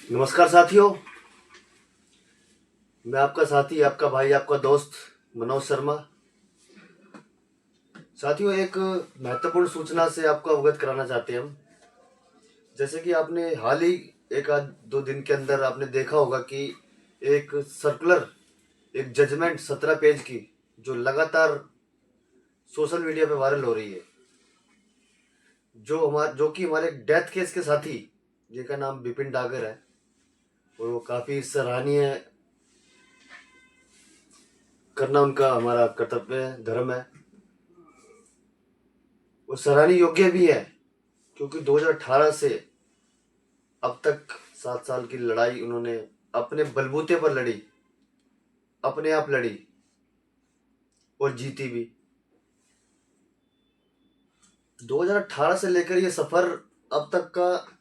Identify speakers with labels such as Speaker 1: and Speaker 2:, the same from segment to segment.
Speaker 1: नमस्कार साथियों। मैं आपका साथी, आपका भाई, आपका दोस्त मनोज शर्मा। साथियों, एक महत्वपूर्ण सूचना से आपको अवगत कराना चाहते हैं हम। जैसे कि आपने हाल ही एक आध दो दिन के अंदर आपने देखा होगा कि एक सर्कुलर, एक जजमेंट 17 पेज की जो लगातार सोशल मीडिया पे वायरल हो रही है, जो कि हमारे डेथ केस के साथी जिनका नाम विपिन डागर है, और वो काफ़ी सराहनीय करना उनका हमारा कर्तव्य है, धर्म है। वो सराहनीय योग्य भी है क्योंकि 2018 से अब तक 7 साल की लड़ाई उन्होंने अपने बलबूते पर लड़ी, अपने आप लड़ी और जीती भी। 2018 से लेकर ये सफर अब तक का,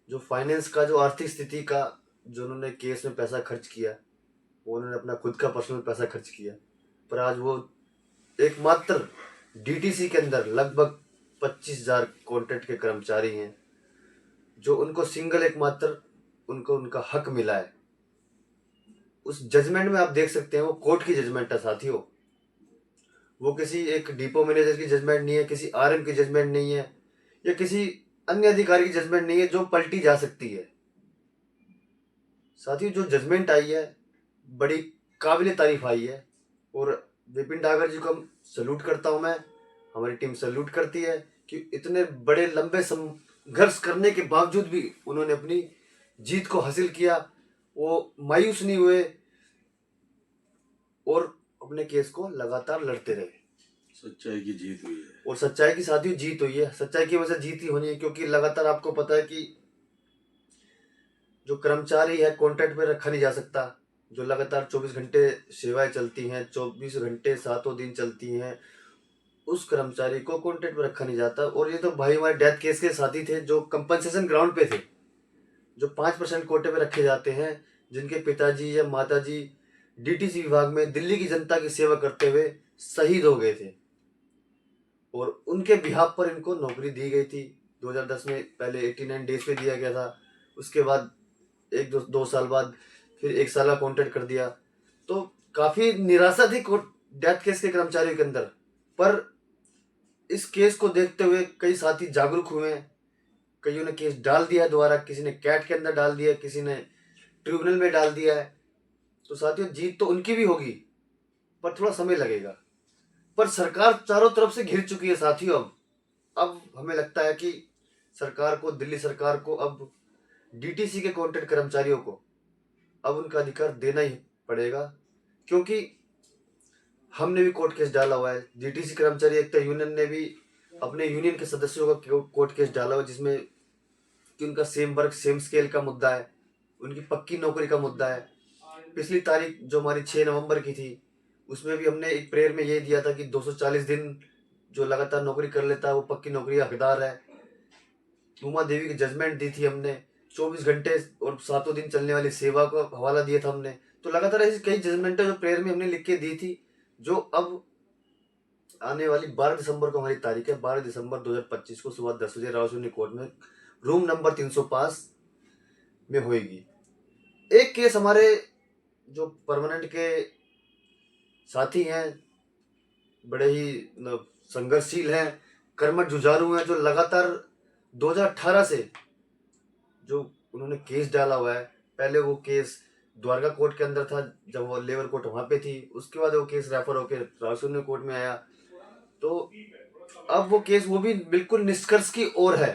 Speaker 1: जो फाइनेंस का, जो आर्थिक स्थिति का, जो उन्होंने केस में पैसा खर्च किया, वो उन्होंने अपना खुद का पर्सनल पैसा खर्च किया। पर आज वो एकमात्र डीटीसी के अंदर लगभग 25,000 कॉन्ट्रैक्ट के कर्मचारी हैं, जो उनको सिंगल एकमात्र उनको उनका हक मिला है। उस जजमेंट में आप देख सकते हैं वो कोर्ट की जजमेंट है साथियों। वो किसी एक डिपो मैनेजर की जजमेंट नहीं है, किसी आरएम की जजमेंट नहीं है, या किसी अन्य अधिकारी की जजमेंट नहीं है जो पलटी जा सकती है। साथियों, जो जजमेंट आई है बड़ी काबिल तारीफ आई है, और विपिन डागर जी को हम सल्यूट करता हूं मैं, हमारी टीम सल्यूट करती है कि इतने बड़े लंबे संघर्ष करने के बावजूद भी उन्होंने अपनी जीत को हासिल किया। वो मायूस नहीं हुए और अपने केस को लगातार लड़ते रहे।
Speaker 2: सच्चाई की जीत हुई है
Speaker 1: और सच्चाई की साथियों जीत हुई है। सच्चाई की वजह से जीत ही होनी है क्योंकि लगातार आपको पता है कि जो कर्मचारी है कॉन्ट्रैक्ट पे रखा नहीं जा सकता। जो लगातार 24 घंटे सेवाएं चलती हैं, 24 घंटे सातों दिन चलती हैं, उस कर्मचारी को कॉन्ट्रैक्ट पे रखा नहीं जाता। और ये तो भाई हमारे डेथ केस के साथी थे जो कंपनसेशन ग्राउंड पे थे, जो 5% कोटे पे रखे जाते हैं, जिनके पिताजी या माताजी डीटीसी विभाग में दिल्ली की जनता की सेवा करते हुए शहीद हो गए थे, और उनके बिहाफ पर इनको नौकरी दी गई थी। 2010 में पहले 89 डेज पे दिया गया था, उसके बाद एक दो साल बाद फिर 1 साल का कॉन्ट्रैक्ट कर दिया। तो काफ़ी निराशा थी डेथ केस के कर्मचारियों के अंदर। पर इस केस को देखते हुए कई साथी जागरूक हुए हैं, कईयों ने केस डाल दिया है दोबारा, किसी ने कैट के अंदर डाल दिया है, किसी ने ट्रिब्यूनल में डाल दिया है। तो साथियों, जीत तो उनकी भी होगी पर थोड़ा समय लगेगा। पर सरकार चारों तरफ से घिर चुकी है साथियों। अब हमें लगता है कि सरकार को, दिल्ली सरकार को अब डीटीसी के कॉन्ट्रैक्ट कर्मचारियों को अब उनका अधिकार देना ही पड़ेगा, क्योंकि हमने भी कोर्ट केस डाला हुआ है। डीटीसी कर्मचारी एकता यूनियन ने भी अपने यूनियन के सदस्यों का कोर्ट केस डाला हुआ है, जिसमें कि उनका सेम वर्क सेम स्केल का मुद्दा है, उनकी पक्की नौकरी का मुद्दा है। पिछली तारीख जो हमारी 6 नवंबर की थी, उसमें भी हमने एक प्रेयर में ये दिया था कि 240 दिन जो लगातार नौकरी कर लेता है वो पक्की नौकरी हकदार है। उमा देवी की जजमेंट दी थी हमने, 24 घंटे और सातों दिन चलने वाली सेवा का हवाला दिया था हमने। तो लगातार ऐसी कई जजमेंटें जो प्रेयर में हमने लिख के दी थी, जो अब आने वाली 12 दिसंबर को हमारी तारीख है, 12 दिसंबर 2025 को सुबह 10 बजे रावशुनी कोर्ट में रूम नंबर 305 में होगी। एक केस हमारे जो परमानेंट के साथी हैं, बड़े ही संघर्षशील हैं, कर्मठ जुझारू हैं, जो लगातार 2018 से जो उन्होंने केस डाला हुआ है। पहले वो केस द्वारका कोर्ट के अंदर था, जब वो लेबर कोर्ट वहां पे थी, उसके बाद वो केस रेफर होकर रावशुनी कोर्ट में आया। तो अब वो केस, वो भी बिल्कुल निष्कर्ष की ओर है,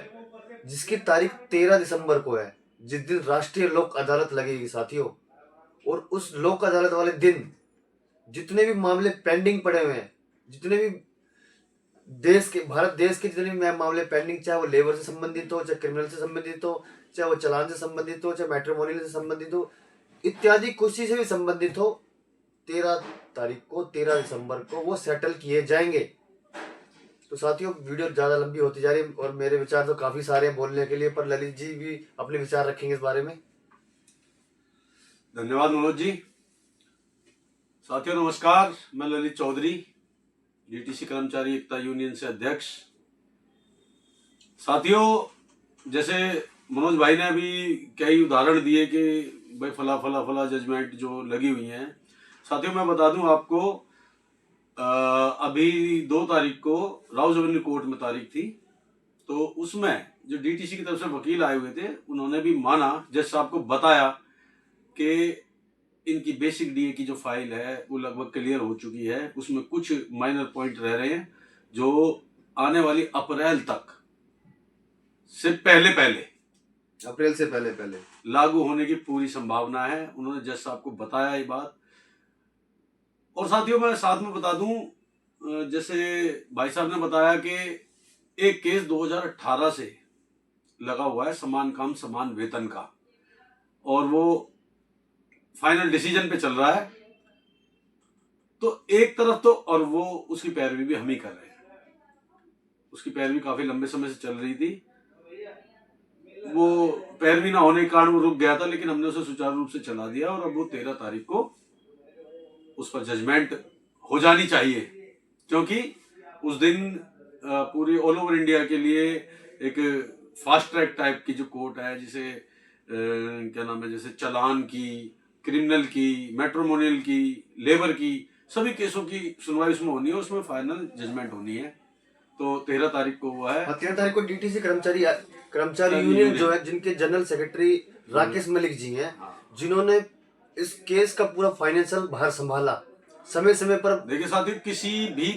Speaker 1: जिसकी तारीख 13 दिसंबर को है, जिस दिन राष्ट्रीय लोक अदालत लगेगी साथियों। और उस लोक अदालत वाले दिन जितने भी मामले पेंडिंग पड़े हुए हैं, जितने भी देश के, भारत देश के जितने भी मामले पेंडिंग, चाहे वो लेबर से संबंधित हो, चाहे क्रिमिनल से संबंधित हो, चाहे वो चालान से संबंधित हो, चाहे मैट्रिमोनियल से संबंधित हो, इत्यादि कुछ से भी संबंधित हो, 13 तारीख को, 13 दिसंबर को वो सेटल किए जाएंगे। तो साथियों, वीडियो ज़्यादा लंबी होती जा रही है और मेरे विचार तो काफ़ी सारे हैं बोलने के लिए, पर ललित जी भी अपने विचार रखेंगे इस बारे में।
Speaker 2: धन्यवाद मनोज जी। साथियों नमस्कार, मैं ललित चौधरी, डीटीसी कर्मचारी एकता यूनियन से अध्यक्ष। साथियों, जैसे मनोज भाई ने अभी कई उदाहरण दिए कि भाई फला फला फला जजमेंट जो लगी हुई हैं। साथियों मैं बता दूं आपको, अभी 2 तारीख को राउज एवेन्यू कोर्ट में तारीख थी, तो उसमें जो डीटीसी की तरफ से वकील आए हुए थे उन्होंने भी माना, जज साहब को बताया कि इनकी बेसिक डीए की जो फाइल है वो लगभग क्लियर हो चुकी है, उसमें कुछ माइनर पॉइंट रह रहे हैं जो आने वाली अप्रैल तक से पहले पहले
Speaker 1: अप्रैल से पहले पहले
Speaker 2: लागू होने की पूरी संभावना है। उन्होंने जज साहब को बताया ये बात। और साथियों मैं साथ में बता दूं, जैसे भाई साहब ने बताया कि एक केस 2018 से लगा हुआ है समान काम समान वेतन का, और वो फाइनल डिसीजन पे चल रहा है। तो एक तरफ तो, और वो उसकी पैरवी भी हम ही कर रहे हैं, उसकी पैरवी काफी लंबे समय से चल रही थी, वो पैरवी ना होने के कारण वो रुक गया था, लेकिन हमने उसे सुचारू रूप से चला दिया और अब वो 13 तारीख को उस पर जजमेंट हो जानी चाहिए, क्योंकि उस दिन पूरी ऑल ओवर इंडिया के लिए एक फास्ट ट्रैक टाइप की जो कोर्ट है, जिसे क्या नाम है, जैसे चालान की, क्रिमिनल की, मैट्रिमोनियल की, लेबर की, सभी केसों की सुनवाई उसमें होनी है, उसमें फाइनल जजमेंट होनी है। तो 13 तारीख को हुआ है।
Speaker 1: 13 तारीख को डीटीसी कर्मचारी कर्मचारी यूनियन
Speaker 2: यूनियन
Speaker 1: जो है, जिनके जनरल सेक्रेटरी राकेश मलिक जी हैं, जिन्होंने इस केस का पूरा फाइनेंशियल भार संभाला समय समय पर।
Speaker 2: देखिए साथियों, किसी भी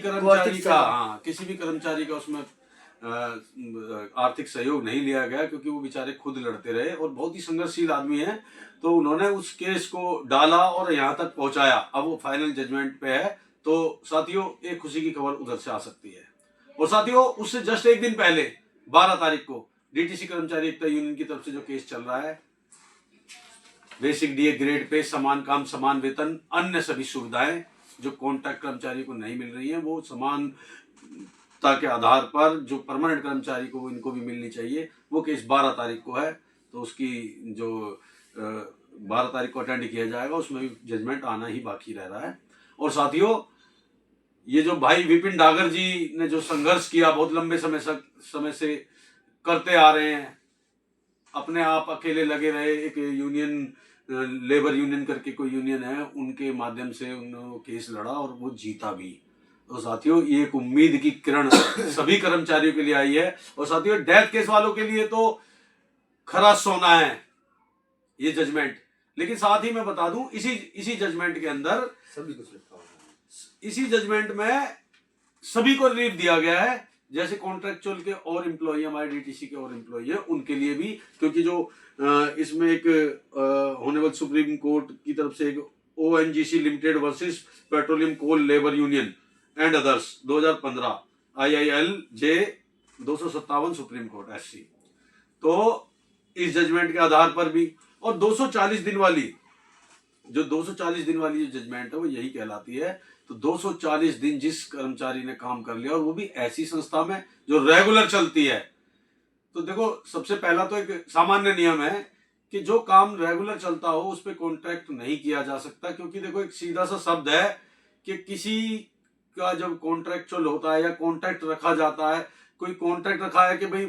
Speaker 2: कर्मचारी का उसमें आर्थिक सहयोग नहीं लिया गया, क्योंकि वो बेचारे खुद लड़ते रहे और बहुत ही संघर्षशील आदमी हैं। तो उन्होंने उस केस को डाला और यहाँ तक पहुंचाया, अब वो फाइनल जजमेंट पे है। तो साथियों एक खुशी की खबर उधर से आ सकती है। और साथियों उससे जस्ट एक दिन पहले 12 तारीख को डीटीसी कर्मचारी एकता यूनियन की तरफ से जो केस चल रहा है, बेसिक डीए ग्रेड पे समान काम समान वेतन अन्य सभी सुविधाएं जो कॉन्ट्रैक्ट कर्मचारी को नहीं मिल रही हैं, वो समानता के आधार पर जो परमानेंट कर्मचारी को इनको भी मिलनी चाहिए, वो केस 12 तारीख को है। तो उसकी जो 12 तारीख को अटेंड किया जाएगा, उसमें भी जजमेंट आना ही बाकी रह रहा है। और साथियों ये जो भाई विपिन डागर जी ने जो संघर्ष किया, बहुत लंबे समय से करते आ रहे हैं, अपने आप अकेले लगे रहे, एक यूनियन लेबर यूनियन करके कोई यूनियन है, उनके माध्यम से उन्होंने केस लड़ा और वो जीता भी। तो साथियों ये एक उम्मीद की किरण सभी कर्मचारियों के लिए आई है। और साथियों डेथ केस वालों के लिए तो खरा सोना है ये जजमेंट। लेकिन साथ ही मैं बता दूं, इसी जजमेंट के अंदर
Speaker 1: सभी कुछ लिखा हुआ है,
Speaker 2: इसी जजमेंट में सभी को रिलीफ दिया गया है, जैसे कॉन्ट्रेक्चुअल के और एम्प्लॉई, हमारे डीटीसी के और एम्प्लॉई है उनके लिए भी, क्योंकि जो इसमें एक ऑनरेबल सुप्रीम कोर्ट की तरफ से एक ONGC limited versus petroleum coal labour union and others 2015 IIL J 257 supreme court SC, तो इस जजमेंट के आधार पर भी, और 240 दिन वाली जो जजमेंट है वो यही कहलाती है। तो 240 दिन जिस कर्मचारी ने काम कर लिया, और वो भी ऐसी संस्था में जो रेगुलर चलती है, तो देखो सबसे पहला तो एक सामान्य नियम है कि जो काम रेगुलर चलता हो उस पर कॉन्ट्रैक्ट नहीं किया जा सकता, क्योंकि देखो एक सीधा सा शब्द है कि किसी का जब कॉन्ट्रैक्चुअल होता है या कॉन्ट्रैक्ट रखा जाता है, कोई कॉन्ट्रैक्ट रखा है कि भाई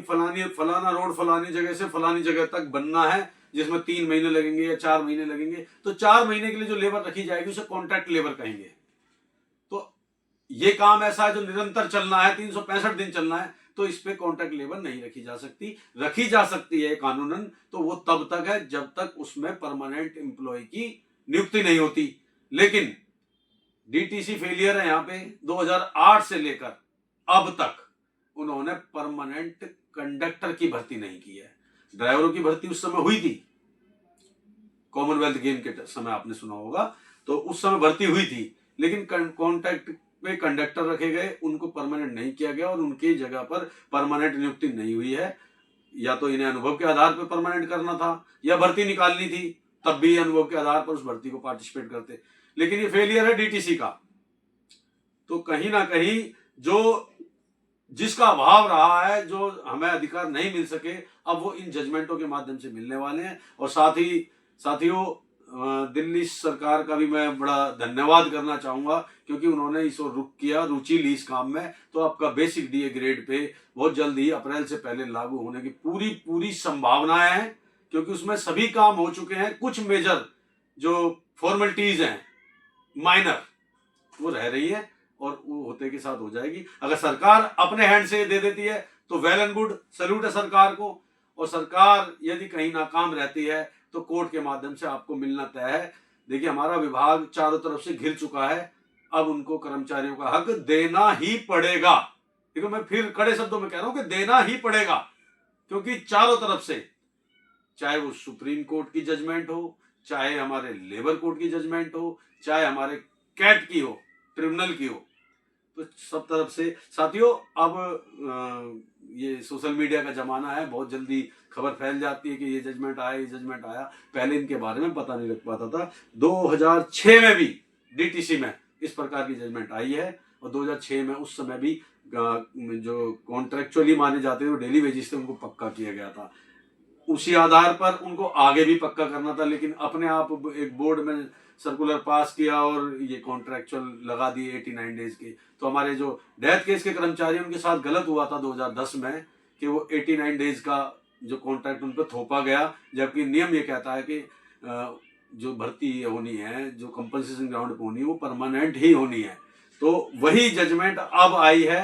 Speaker 2: फलाना रोड फलानी जगह से फलानी जगह तक बनना है, जिसमें 3 महीने लगेंगे या 4 महीने लगेंगे, तो 4 महीने के लिए जो लेबर रखी जाएगी उसे कॉन्ट्रैक्ट लेबर कहेंगे। तो ये काम ऐसा है जो निरंतर चलना है, 365 दिन चलना है, तो इस पे कॉन्ट्रैक्ट लेबर नहीं रखी जा सकती है कानूनन, तो वो तब तक है जब तक उसमें परमानेंट एम्प्लॉय की नियुक्ति नहीं होती। लेकिन डीटीसी फेलियर है यहाँ पे, 2008 से लेकर अब तक उन्होंने परमानेंट कंडक्टर की भर्ती नहीं की है। ड्राइवरों की भर्ती उस समय हुई थी, कॉमनवेल्थ गेम के समय आपने सुना होगा, तो उस समय भर्ती हुई थी, लेकिन कॉन्ट्रैक्ट पे कंडक्टर रखे गए, उनको परमानेंट नहीं किया गया और उनकी जगह पर परमानेंट नियुक्ति नहीं हुई है। या तो इन्हें अनुभव के आधार पर परमानेंट करना था या भर्ती निकालनी थी, तब भी अनुभव के आधार पर उस भर्ती को पार्टिसिपेट करते, लेकिन ये फेलियर है डीटीसी का। तो कहीं ना कहीं जो जिसका अभाव रहा है, जो हमें अधिकार नहीं मिल सके, अब वो इन जजमेंटों के माध्यम से मिलने वाले हैं। और साथियों दिल्ली सरकार का भी मैं बड़ा धन्यवाद करना चाहूँगा, क्योंकि उन्होंने इस ओर रुचि ली इस काम में। तो आपका बेसिक डीए ग्रेड पे बहुत जल्द ही अप्रैल से पहले लागू होने की पूरी पूरी संभावनाएं हैं, क्योंकि उसमें सभी काम हो चुके हैं। कुछ मेजर जो फॉर्मेलिटीज हैं माइनर वो रह रही है और वो होते के साथ हो जाएगी। अगर सरकार अपने हैंड से दे देती है तो वेल एंड गुड, सैल्यूट है सरकार को। और सरकार यदि कहीं नाकाम रहती है तो कोर्ट के माध्यम से आपको मिलना तय है। देखिए, हमारा विभाग चारों तरफ से घिर चुका है, अब उनको कर्मचारियों का हक देना ही पड़ेगा। देखो, मैं फिर कड़े शब्दों में कह रहा हूं कि देना ही पड़ेगा, क्योंकि चारों तरफ से, चाहे वो सुप्रीम कोर्ट की जजमेंट हो, चाहे हमारे लेबर कोर्ट की जजमेंट हो, चाहे हमारे कैट की हो, ट्रिब्यूनल की हो, तो सब तरफ से साथियों अब ये सोशल मीडिया का जमाना है, बहुत जल्दी खबर फैल जाती है कि ये जजमेंट आया, ये जजमेंट आया। पहले इनके बारे में पता नहीं लग पाता था। 2006 में भी डीटीसी में इस प्रकार की जजमेंट आई है, और 2006 में उस समय भी जो कॉन्ट्रेक्चुअली माने जाते थे वो डेली वेजिस से उनको पक्का किया गया था। उसी आधार पर उनको आगे भी पक्का करना था, लेकिन अपने आप एक बोर्ड में सर्कुलर पास किया और ये कॉन्ट्रैक्चुअल लगा दिए 89 डेज के। तो हमारे जो डेथ केस के कर्मचारी उनके साथ गलत हुआ था 2010 में कि वो 89 डेज का जो कॉन्ट्रैक्ट उन पर थोपा गया, जबकि नियम ये कहता है कि जो भर्ती होनी है, जो कंपनसेशन ग्राउंड पे होनी है, वो परमानेंट ही होनी है। तो वही जजमेंट अब आई है।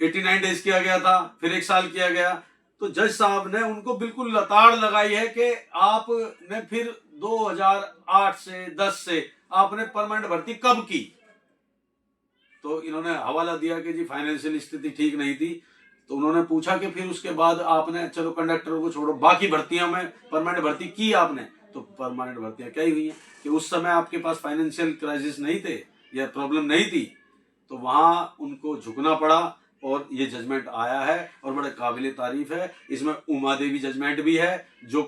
Speaker 2: 89 डेज किया गया था, फिर 1 साल किया गया। तो जज साहब ने उनको बिल्कुल लताड़ लगाई है कि आपने फिर 2008 से 10 से आपने परमानेंट भर्ती कब की। तो इन्होंने हवाला दिया कि जी फाइनेंशियल स्थिति ठीक नहीं थी। तो उन्होंने पूछा कि फिर उसके बाद आपने, चलो कंडक्टरों को छोड़ो, बाकी भर्तियों में परमानेंट भर्ती की आपने? तो परमानेंट भर्तियां क्या ही हुई हैं कि उस समय आपके पास फाइनेंशियल क्राइसिस नहीं थे या प्रॉब्लम नहीं थी, तो वहां उनको झुकना पड़ा और ये जजमेंट आया है और बड़े काबिल तारीफ है। इसमें उमा देवी जजमेंट भी है जो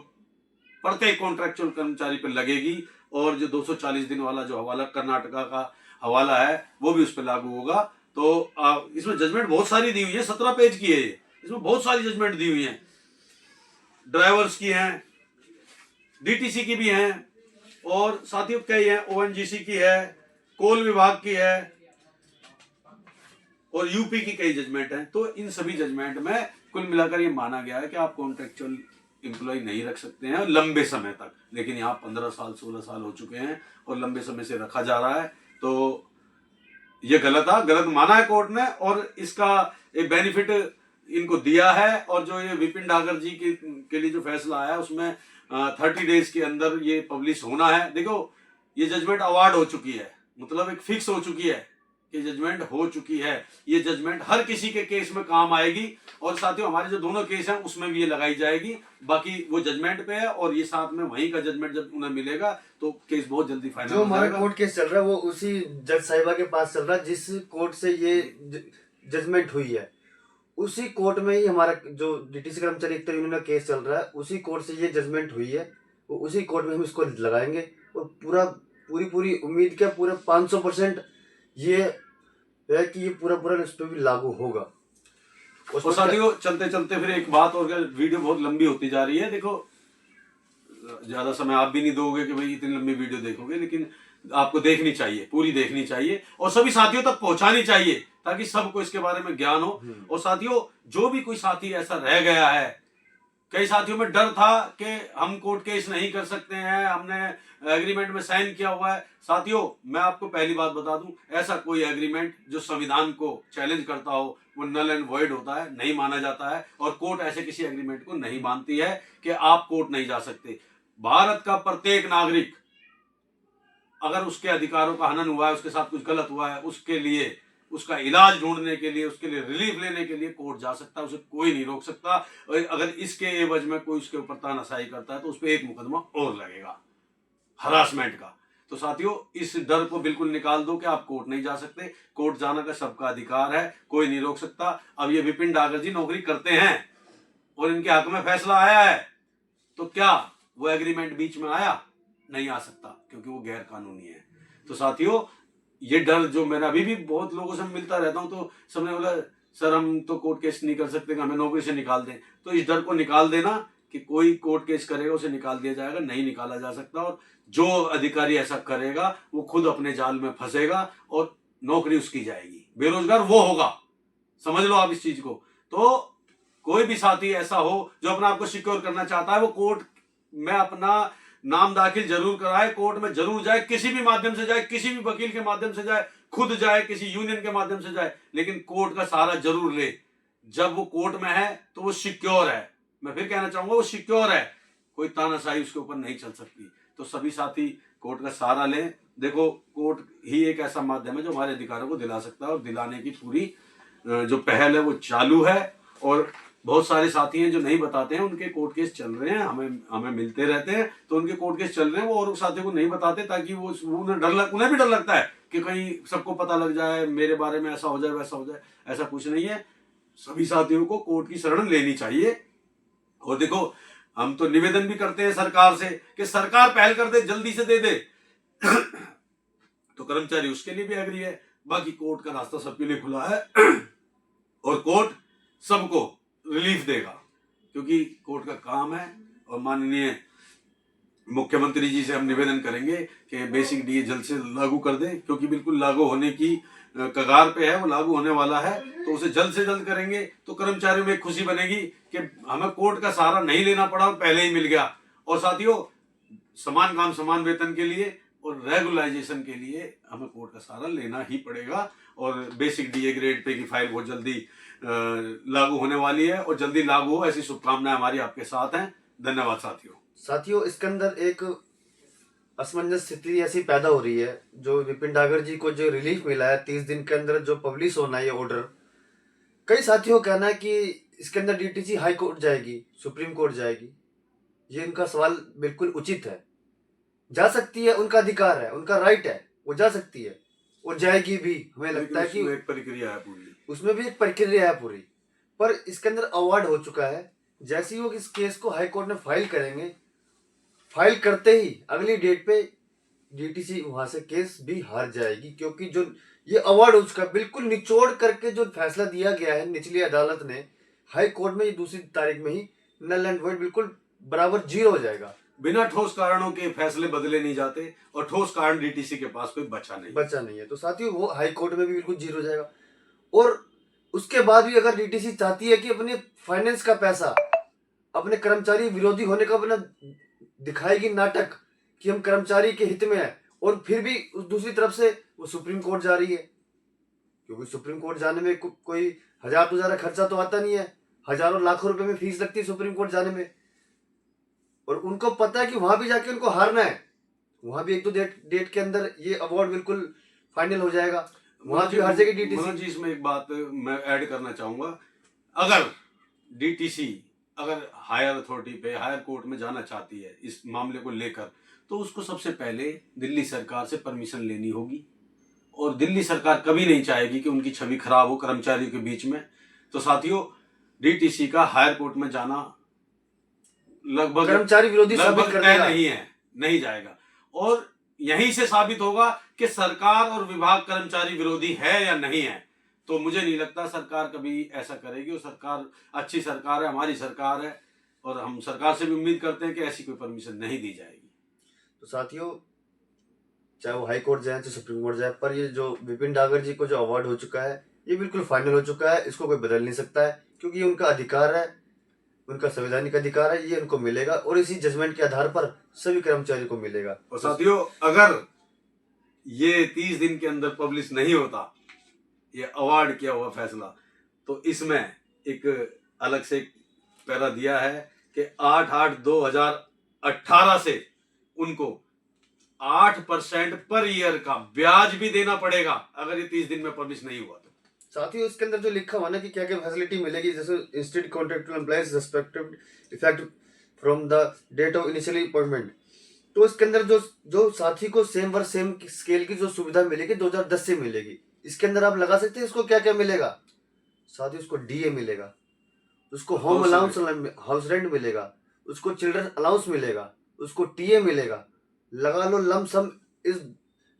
Speaker 2: प्रत्येक कॉन्ट्रैक्चुअल कर्मचारी पर लगेगी, और जो 240 दिन वाला जो हवाला कर्नाटका का हवाला है वो भी उस पर लागू होगा। तो इसमें जजमेंट बहुत सारी दी हुई है, 17 पेज की है ये, इसमें बहुत सारी जजमेंट दी हुई है। ड्राइवर्स की हैं, डीटीसी की भी हैं, और साथियों कई हैं, ओएनजीसी की है, कोल विभाग की है, और यूपी की कई जजमेंट हैं। तो इन सभी जजमेंट में कुल मिलाकर ये माना गया है कि आप कॉन्ट्रेक्चुअल एम्प्लॉय नहीं रख सकते हैं लंबे समय तक। लेकिन यहाँ 15 साल 16 साल हो चुके हैं और लंबे समय से रखा जा रहा है, तो ये गलत माना है कोर्ट ने, और इसका एक बेनिफिट इनको दिया है। और जो ये विपिन डागर जी के लिए जो फैसला आया उसमें 30 डेज के अंदर ये पब्लिश होना है। देखो, ये जजमेंट अवार्ड हो चुकी है, मतलब एक फिक्स हो चुकी है कि जजमेंट हो चुकी है। ये जजमेंट हर किसी के केस में काम आएगी, और साथियों हमारे जो दोनों केस हैं उसमें भी ये लगाई जाएगी। बाकी वो जजमेंट पे है, और ये साथ में वहीं का जजमेंट जब उन्हें मिलेगा तो केस बहुत जल्दी फाइनल हो जाएगा।
Speaker 1: जो हमारा कोर्ट केस चल रहा है वो उसी जज साहिबा के पास चल रहा है जिस कोर्ट से ये जजमेंट हुई है। उसी कोर्ट में ही हमारा जो डीटीसी कर्मचारी एकता यूनियन का केस चल रहा है, उसी कोर्ट से ये जजमेंट हुई है, वो उसी कोर्ट में हम इसको लगाएंगे। और पूरी उम्मीद क्या, पूरा 500% ये है कि ये पूरा इस पर भी लागू होगा।
Speaker 2: और साथियों चलते चलते फिर एक बात और, वीडियो बहुत लंबी होती जा रही है। देखो, ज्यादा समय आप भी नहीं दोगे कि भाई इतनी लंबी वीडियो देखोगे, लेकिन आपको देखनी चाहिए, पूरी देखनी चाहिए और सभी साथियों तक पहुंचानी चाहिए ताकि सबको इसके बारे में ज्ञान हो। और साथियों, जो भी कोई साथी ऐसा रह गया है, कई साथियों में डर था कि हम कोर्ट केस नहीं कर सकते हैं, हमने एग्रीमेंट में साइन किया हुआ है। साथियों, मैं आपको पहली बात बता दूं, ऐसा कोई एग्रीमेंट जो संविधान को चैलेंज करता हो वो नल एंड वॉइड होता है, नहीं माना जाता है। और कोर्ट ऐसे किसी एग्रीमेंट को नहीं मानती है कि आप कोर्ट नहीं जा सकते। भारत का प्रत्येक नागरिक अगर उसके अधिकारों का हनन हुआ है, उसके साथ कुछ गलत हुआ है, उसके लिए उसका इलाज ढूंढने के लिए, उसके लिए रिलीफ लेने के लिए कोर्ट जा सकता है, उसे कोई नहीं रोक सकता। और अगर इसके एवज में कोई उसके ऊपर तानाशाही करता है तो उस पर एक मुकदमा और लगेगा हरासमेंट का। तो साथियों, इस डर को बिल्कुल निकाल दो कि आप कोर्ट नहीं जा सकते। कोर्ट जाना का सबका अधिकार है, कोई नहीं रोक सकता। अब ये विपिन डागर जी नौकरी करते हैं और इनके हक में फैसला आया है, तो क्या वो एग्रीमेंट बीच में आया? नहीं आ सकता, क्योंकि वो गैर कानूनी है। तो साथियों, ये डर जो मेरा अभी भी बहुत लोगों से मिलता रहता हूं, तो सबने बोला सर हम तो कोर्ट केस नहीं कर सकते, हमें नौकरी से निकाल दें। तो इस डर को निकाल देना कि कोई कोर्ट केस करेगा उसे निकाल दिया जाएगा, नहीं निकाला जा सकता। और जो अधिकारी ऐसा करेगा वो खुद अपने जाल में फंसेगा और नौकरी उसकी जाएगी, बेरोजगार वो होगा। समझ लो आप इस चीज को। तो कोई भी साथी ऐसा हो जो अपना आपको सिक्योर करना चाहता है, वो कोर्ट में अपना नाम दाखिल जरूर कराए, कोर्ट में जरूर जाए, किसी भी माध्यम से जाए, किसी भी वकील के माध्यम से जाए, खुद जाए, किसी यूनियन के माध्यम से जाए, लेकिन कोर्ट का सहारा जरूर ले। जब वो कोर्ट में है तो वो सिक्योर है। मैं फिर कहना चाहूंगा वो सिक्योर है, कोई तानाशाही उसके ऊपर नहीं चल सकती। तो सभी साथी कोर्ट का सहारा लें। देखो, कोर्ट ही एक ऐसा माध्यम है जो हमारे अधिकारों को दिला सकता है, और दिलाने की पूरी जो पहल है वो चालू है। और बहुत सारे साथी हैं जो नहीं बताते हैं, उनके कोर्ट केस चल रहे हैं, हमें मिलते रहते हैं, तो उनके कोर्ट केस चल रहे हैं, वो और साथियों को नहीं बताते, ताकि वो उन्हें भी डर लगता है कि कहीं सबको पता लग जाए, मेरे बारे में ऐसा हो जाए, वैसा हो जाए। ऐसा कुछ नहीं है। सभी साथियों को कोर्ट की शरण लेनी चाहिए। और देखो, हम तो निवेदन भी करते हैं सरकार से कि सरकार पहल कर दे, जल्दी से दे दे तो कर्मचारी उसके लिए भी एग्री है। बाकी कोर्ट का रास्ता सबके लिए खुला है और कोर्ट सबको रिलीफ देगा, क्योंकि कोर्ट का काम है। और माननीय मुख्यमंत्री जी से हम निवेदन करेंगे कि बेसिक डीए जल्द से लागू कर दें, क्योंकि बिल्कुल लागू होने की कगार पे है, वो लागू होने वाला है, तो उसे जल्द से जल्द करेंगे तो कर्मचारियों में खुशी बनेगी कि हमें कोर्ट का सहारा नहीं लेना पड़ा और पहले ही मिल गया। और साथियों, समान काम समान वेतन के लिए और रेगुलाइजेशन के लिए हमें कोर्ट का सहारा लेना ही पड़ेगा। और बेसिक डीए ग्रेड पे की फाइल बहुत जल्दी लागू होने वाली है, और जल्दी लागू हो ऐसी शुभकामनाएं हमारी आपके साथ हैं। धन्यवाद
Speaker 1: साथियों, इसके अंदर एक असमंजस स्थिति ऐसी पैदा हो रही है। जो विपिन डागर जी को जो रिलीफ मिला है 30 दिन के अंदर जो पब्लिश होना है ये ऑर्डर, कई साथियों का कहना है कि इसके अंदर डीटीसी हाई कोर्ट जाएगी, सुप्रीम कोर्ट जाएगी। ये इनका सवाल बिल्कुल उचित है। जा सकती है, उनका अधिकार है, उनका राइट है, वो जा सकती है और जाएगी भी। हमें लगता है कि
Speaker 2: एक प्रक्रिया है पूरी,
Speaker 1: उसमें भी एक प्रक्रिया है पूरी। पर इसके अंदर अवार्ड हो चुका है। जैसे ही वो इस केस को हाई कोर्ट में फाइल करेंगे, फाइल करते ही अगली डेट पे डीटीसी वहां से केस भी हार जाएगी, क्योंकि जो ये अवार्ड हो चुका है, बिल्कुल निचोड़ करके जो फैसला दिया गया है निचली अदालत ने हाई कोर्ट में, ये दूसरी तारीख में ही नल एंड वॉइड बिल्कुल बराबर जीरो हो जाएगा।
Speaker 2: बिना ठोस कारणों के फैसले बदले नहीं जाते, और ठोस कारण डीटीसी के पास कोई बचा नहीं
Speaker 1: है। तो साथियों, वो हाई कोर्ट में भी बिल्कुल जीरो हो जाएगा। और उसके बाद भी अगर डीटीसी चाहती है कि अपने फाइनेंस का पैसा, अपने कर्मचारी विरोधी होने का अपना दिखाएगी नाटक कि हम कर्मचारी के हित में है, और फिर भी उस दूसरी तरफ से वो सुप्रीम कोर्ट जा रही है, क्योंकि सुप्रीम कोर्ट जाने में कोई 1000 तो ज्यादा खर्चा तो आता नहीं है। हजारों लाखों रुपए में फीस लगती है सुप्रीम कोर्ट जाने में। और उनको पता है कि वहां भी जाके उनको हारना है। वहां भी 1-2 डेट के अंदर ये अवार्ड बिल्कुल फाइनल हो जाएगा, वहां भी हार जाएगी डीटीसी।
Speaker 2: मनोज जी, इसमें एक बात मैं ऐड करना चाहूंगा। अगर डीटीसी अगर हायर अथॉरिटी पे, हायर कोर्ट में जाना चाहती है इस मामले को लेकर, तो उसको सबसे पहले दिल्ली सरकार से परमिशन लेनी होगी। और दिल्ली सरकार कभी नहीं चाहेगी कि उनकी छवि खराब हो कर्मचारियों के बीच में। तो साथियों, डीटीसी का हायर कोर्ट में जाना लगभग
Speaker 1: कर्मचारी विरोधी साबित कर देगा,
Speaker 2: नहीं है, नहीं जाएगा। और यहीं से साबित होगा कि सरकार और विभाग कर्मचारी विरोधी है या नहीं है। तो मुझे नहीं लगता सरकार कभी ऐसा करेगी। और सरकार अच्छी सरकार है, हमारी सरकार है, और हम सरकार से भी उम्मीद करते हैं कि ऐसी कोई परमिशन नहीं दी जाएगी।
Speaker 1: तो साथियों, चाहे वो हाई कोर्ट जाए चाहे सुप्रीम कोर्ट जाए, पर ये जो विपिन डागर जी को जो अवार्ड हो चुका है ये बिल्कुल फाइनल हो चुका है। इसको कोई बदल नहीं सकता है, क्योंकि ये उनका अधिकार है, उनका संवैधानिक अधिकार है, ये उनको मिलेगा। और इसी जजमेंट के आधार पर सभी कर्मचारी को मिलेगा।
Speaker 2: और साथियों, अगर ये 30 दिन के अंदर पब्लिश नहीं होता ये अवार्ड किया हुआ फैसला, तो इसमें एक अलग से एक पैरा दिया है कि 8/8/2018 से उनको 8% पर ईयर का ब्याज भी देना पड़ेगा अगर ये 30 दिन में पब्लिश नहीं हुआ तो।
Speaker 1: साथियों, इसके अंदर जो लिखा हुआ ना कि क्या क्या फैसिलिटी मिलेगी, जैसे instead contractual employees respective effect from the date of initial appointment. तो इसके अंदर जो साथी को सेम वर्क सेम स्केल की जो सुविधा मिलेगी 2010 से मिलेगी। इसके अंदर आप लगा सकते हैं इसको क्या क्या मिलेगा। साथी, उसको डीए मिलेगा, उसको होम अलाउंस, हाउस रेंट मिलेगा, उसको चिल्ड्रन अलाउंस मिलेगा, उसको टीए मिलेगा। लगा लो लमसम इस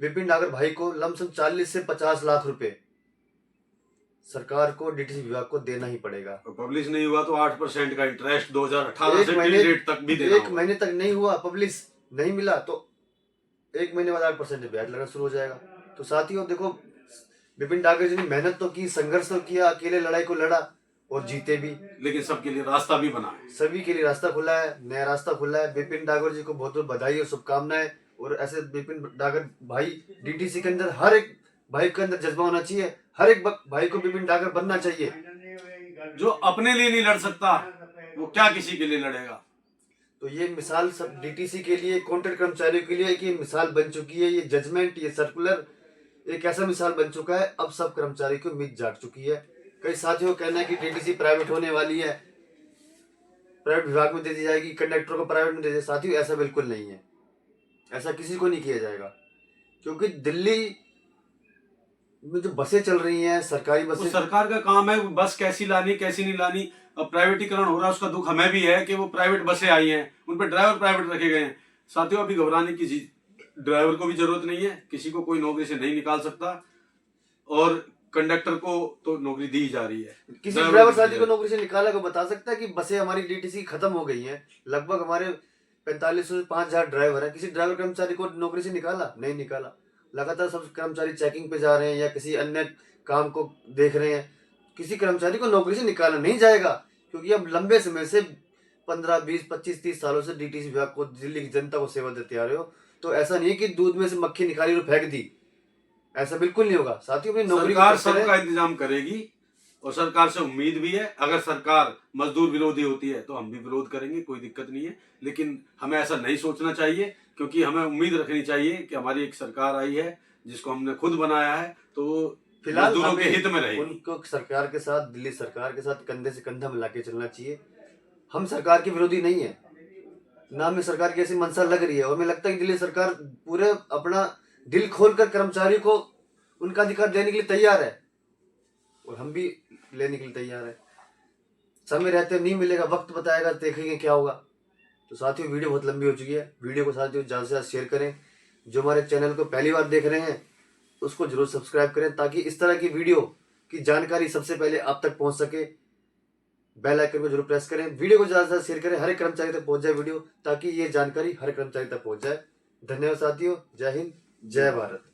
Speaker 1: विपिन डागर भाई को लमसम 40 से 50 लाख रुपए सरकार को डीटीसी विभाग को देना ही पड़ेगा।
Speaker 2: पब्लिश नहीं हुआ तो 8% का इंटरेस्ट 2018
Speaker 1: एक
Speaker 2: से
Speaker 1: महीने
Speaker 2: डेट तक भी देना
Speaker 1: एक
Speaker 2: होगा।
Speaker 1: महीने तक नहीं हुआ, पब्लिश नहीं मिला तो 1 महीने बाद 8% ब्याज लगना शुरू हो जाएगा। तो साथियों देखो, विपिन डागर जी ने मेहनत तो की, संघर्ष तो किया, अकेले लड़ाई को लड़ा और जीते भी,
Speaker 2: लेकिन सबके लिए रास्ता भी बना है।
Speaker 1: सभी के लिए रास्ता खुला है, नया रास्ता खुला है। विपिन डागर जी को बहुत बहुत बधाई और शुभकामनाएं। और ऐसे विपिन डागर भाई, डीटीसी के अंदर हर एक भाई के अंदर जज्बा होना चाहिए, हर एक भाई को विपिन डागर बनना चाहिए।
Speaker 2: जो अपने लिए नहीं लड़ सकता वो क्या किसी के लिए लड़ेगा।
Speaker 1: तो ये मिसाल सब डीटीसी के लिए, कॉन्ट्रैक्ट कर्मचारियों के लिए कि मिसाल बन चुकी है। ये जजमेंट, ये सर्कुलर एक ऐसा मिसाल बन चुका है, अब सब कर्मचारी की उम्मीद जाग चुकी है। कई साथियों का कहना है कि डीटीसी प्राइवेट होने वाली है, प्राइवेट विभाग में दे दी जाएगी, कंडक्टर को प्राइवेट में दे दिया। साथियों ऐसा बिल्कुल नहीं है, ऐसा किसी को नहीं किया जाएगा। क्योंकि दिल्ली में जो बसें चल रही हैं, सरकारी
Speaker 2: वो
Speaker 1: बसें,
Speaker 2: सरकार का काम है बस कैसी लानी कैसी नहीं लानी। अब प्राइवेटीकरण हो रहा है, उसका दुख हमें भी है कि वो प्राइवेट बसें आई हैं, उन पर ड्राइवर प्राइवेट रखे गए हैं। साथियों अभी घबराने की ड्राइवर को भी जरूरत नहीं है, किसी को कोई नौकरी से नहीं निकाल सकता, और कंडक्टर को तो नौकरी दी जा रही है।
Speaker 1: किसी ड्राइवर साथी को नौकरी से निकाला को बता सकता है कि बसें हमारी डीटीसी खत्म हो गई हैं। लगभग हमारे 4500 से 5000 ड्राइवर हैं, किसी ड्राइवर कर्मचारी को नौकरी से निकाला? नहीं निकाला। लगातार सब कर्मचारी चेकिंग पे जा रहे हैं या किसी अन्य काम को देख रहे हैं। किसी कर्मचारी को नौकरी से निकाला नहीं जाएगा, क्योंकि अब लंबे समय से 15, 20, 25, 30 सालों से डीटीसी विभाग को, दिल्ली की जनता को सेवा देते आ रहे हो। तो ऐसा नहीं है कि दूध में से मक्खी निकाली और फेंक दी, ऐसा बिल्कुल नहीं होगा। साथियों अपनी नौकरी
Speaker 2: सरकार सबका इंतजाम करेगी और सरकार से उम्मीद भी है। अगर सरकार मजदूर विरोधी होती है तो हम भी विरोध करेंगे, कोई दिक्कत नहीं है। लेकिन हमें ऐसा नहीं सोचना चाहिए, क्योंकि हमें उम्मीद रखनी चाहिए कि हमारी एक सरकार आई है जिसको हमने खुद बनाया है, तो
Speaker 1: फिलहाल
Speaker 2: मजदूरों के हित में रहेगी।
Speaker 1: उनको सरकार के साथ, दिल्ली सरकार के साथ कंधे से कंधा मिला के चलना चाहिए। हम सरकार के विरोधी नहीं है, ना हमें सरकार की ऐसी मंशा लग रही है। और हमें लगता है कि दिल्ली सरकार पूरे अपना दिल खोलकर कर्मचारी को उनका अधिकार देने के लिए तैयार है, और हम भी लेने के लिए तैयार है। समय रहते नहीं मिलेगा, वक्त बताएगा, देखेंगे क्या होगा। तो साथियों वीडियो बहुत लंबी हो चुकी है, वीडियो को साथियों ज़्यादा से ज़्यादा शेयर करें। जो हमारे चैनल को पहली बार देख रहे हैं उसको जरूर सब्सक्राइब करें, ताकि इस तरह की वीडियो की जानकारी सबसे पहले आप तक पहुंच सके। बेल आइकन को जरूर प्रेस करें, वीडियो को ज़्यादा से ज़्यादा शेयर करें, हर एक कर्मचारी तक पहुंच जाए वीडियो, ताकि ये जानकारी हर कर्मचारी तक पहुंच जाए। धन्यवाद साथियों, जय हिंद, जय भारत।